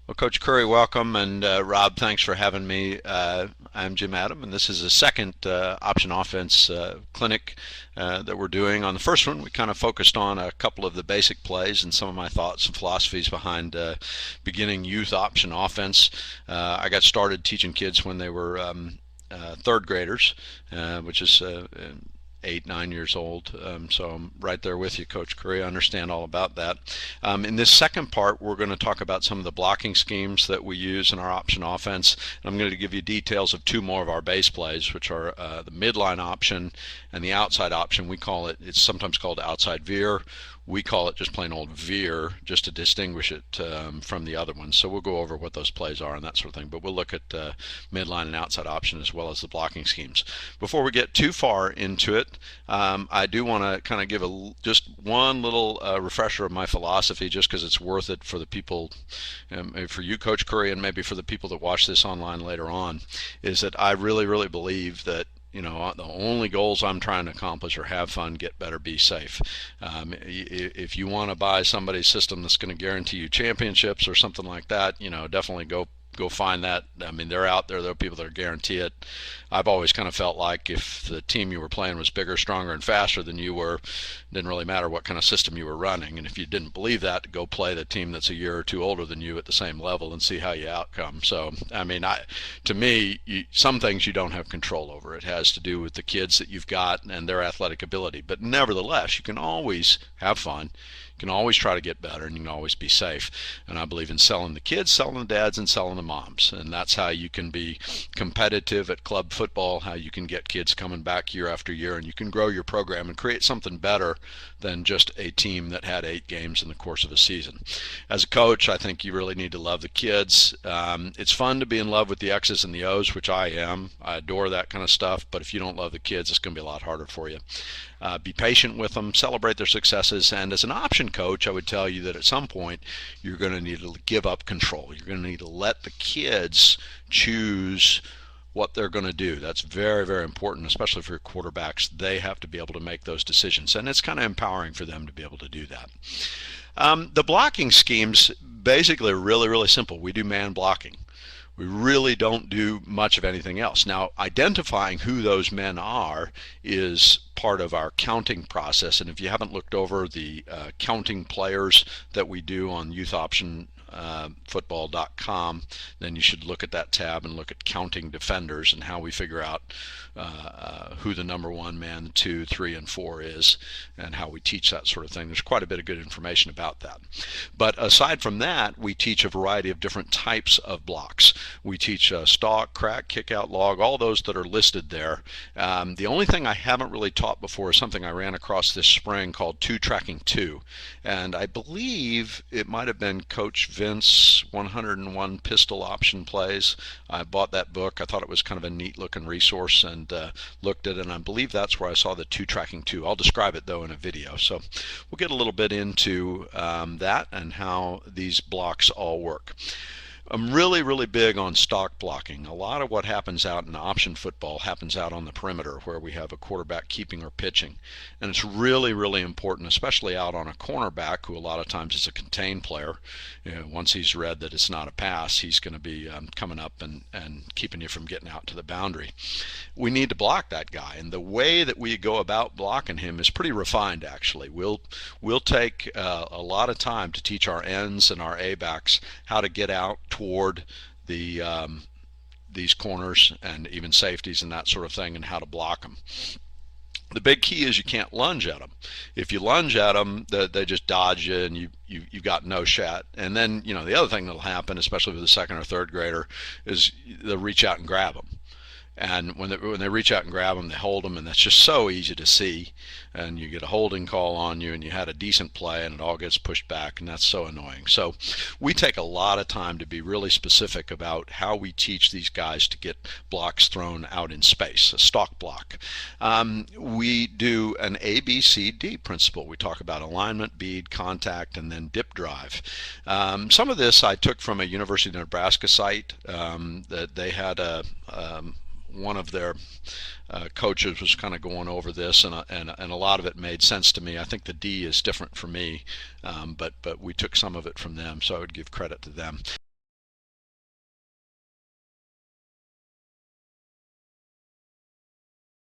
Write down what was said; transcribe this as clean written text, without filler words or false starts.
Well, Coach Curry, welcome, and Rob, thanks for having me. I'm Jim Adam, and this is the second option offense clinic that we're doing. On the first one, we kind of focused on a couple of the basic plays and some of my thoughts and philosophies behind beginning youth option offense. I got started teaching kids when they were third graders, which is 8, 9 years old. So I'm right there with you, Coach Curry. I understand all about that. In this second part, we're going to talk about some of the blocking schemes that we use in our option offense. And I'm going to give you details of two more of our base plays, which are the midline option and the outside option. It's sometimes called outside veer. We call it just plain old veer, just to distinguish it from the other ones. So we'll go over what those plays are and that sort of thing. But we'll look at midline and outside option as well as the blocking schemes. Before we get too far into it, I do want to kind of give just one little refresher of my philosophy, just because it's worth it for the people, for you, Coach Curry, and maybe for the people that watch this online later on, is that I really, really believe that the only goals I'm trying to accomplish are have fun, get better, be safe. If you want to buy somebody's system that's going to guarantee you championships or something like that, definitely go find that. I mean, they're out there. There are people that guarantee it. I've always kind of felt like if the team you were playing was bigger, stronger, and faster than you were, it didn't really matter what kind of system you were running. And if you didn't believe that, go play the team that's a year or two older than you at the same level and see how you outcome. So, I mean, to me, some things you don't have control over. It has to do with the kids that you've got and their athletic ability. But nevertheless, you can always have fun. You can always try to get better, and you can always be safe. And I believe in selling the kids, selling the dads, and selling the moms. And that's how you can be competitive at club football, how you can get kids coming back year after year, and you can grow your program and create something better than just a team that had 8 games in the course of a season. As a coach, I think you really need to love the kids. It's fun to be in love with the X's and the O's, which I am. I adore that kind of stuff, but if you don't love the kids, it's going to be a lot harder for you. Be patient with them, celebrate their successes, and as an option coach, I would tell you that at some point you're going to need to give up control. You're going to need to let the kids choose what they're going to do. That's very, very important, especially for your quarterbacks. They have to be able to make those decisions, and it's kind of empowering for them to be able to do that. The blocking schemes basically are really, really simple. We do man blocking. We really don't do much of anything else. Now, identifying who those men are is part of our counting process, and if you haven't looked over the counting players that we do on Football.com, then you should look at that tab and look at counting defenders and how we figure out who the number one man, 2, 3, and 4 is, and how we teach that sort of thing. There's quite a bit of good information about that. But aside from that, we teach a variety of different types of blocks. We teach stalk, crack, kick out, log, all those that are listed there. The only thing I haven't really taught before is something I ran across this spring called 2 tracking 2, and I believe it might have been Coach Vince 101 Pistol Option Plays. I bought that book. I thought it was kind of a neat looking resource and looked at it, and I believe that's where I saw the 2 tracking 2. I'll describe it though in a video. So we'll get a little bit into that and how these blocks all work. I'm really, really big on stock blocking. A lot of what happens out in option football happens out on the perimeter where we have a quarterback keeping or pitching. And it's really, really important, especially out on a cornerback who a lot of times is a contained player. Once he's read that it's not a pass, he's going to be coming up and keeping you from getting out to the boundary. We need to block that guy. And the way that we go about blocking him is pretty refined, actually. We'll take a lot of time to teach our ends and our A-backs how to get out toward the these corners and even safeties and that sort of thing, and how to block them. The big key is you can't lunge at them. If you lunge at them, they just dodge you, and you've got no shot. And then the other thing that'll happen, especially with a second or third grader, is they'll reach out and grab them. And when they reach out and grab them, they hold them, and that's just so easy to see. And you get a holding call on you, and you had a decent play, and it all gets pushed back, and that's so annoying. So we take a lot of time to be really specific about how we teach these guys to get blocks thrown out in space, a stalk block. We do an ABCD principle. We talk about alignment, bead, contact, and then dip drive. Some of this I took from a University of Nebraska site that they had one of their coaches was kind of going over this, and a lot of it made sense to me. I think the D is different for me, but we took some of it from them, so I would give credit to them.